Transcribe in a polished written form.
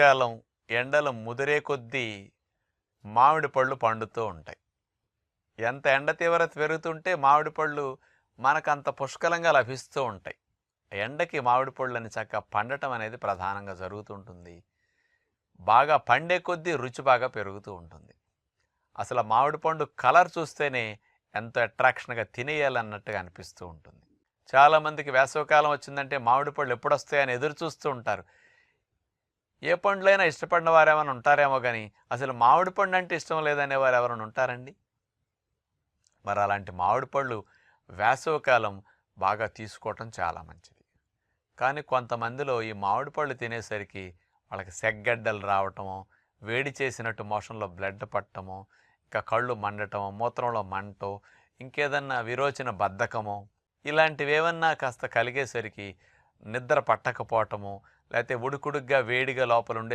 కాలం ఎండలు ముదిరే కొద్దీ మామిడి పళ్ళు పండుతూ ఉంటాయి. ఎంత ఎండ తీవ్రత పెరుగుతుంటే మామిడి పళ్ళు మనకంత పుష్కలంగా లభిస్తూ ఉంటాయి. ఎండకి మామిడి పళ్ళని చక్కగా పండటం అనేది ప్రధానంగా జరుగుతుంటుంది. బాగా పండే కొద్దీ రుచి బాగా పెరుగుతూ ఉంటుంది. అసలు మామిడి పండు కలర్ చూస్తేనే ఎంతో అట్రాక్షన్‌గా తినేయాలన్నట్టుగా అనిపిస్తూ ఉంటుంది. చాలామందికి వేసవికాలం వచ్చిందంటే మామిడి పళ్ళు ఎప్పుడొస్తాయని ఎదురు చూస్తూ ఉంటారు. ఏ పండ్లైనా ఇష్టపడిన వారేమైనా ఉంటారేమో గానీ, అసలు మామిడి పండు అంటే ఇష్టం లేదనేవారు ఎవరైనా ఉంటారండి? మరి అలాంటి మామిడి పళ్ళు వేసవికాలం బాగా తీసుకోవటం చాలా మంచిది. కానీ కొంతమందిలో ఈ మామిడి పళ్ళు తినేసరికి వాళ్ళకి సెగ్గడ్డలు రావటము, వేడి చేసినట్టు మోషన్‌లో బ్లడ్ పట్టటము, ఇంకా కళ్ళు మండటము, మూత్రంలో మంటో, ఇంకేదన్నా విరోచన బద్ధకమో, ఇలాంటివేవన్నా కాస్త కలిగేసరికి నిద్ర పట్టకపోవటము, లేతే ఉడుకుడుగ్గా వేడిగా లోపలుండే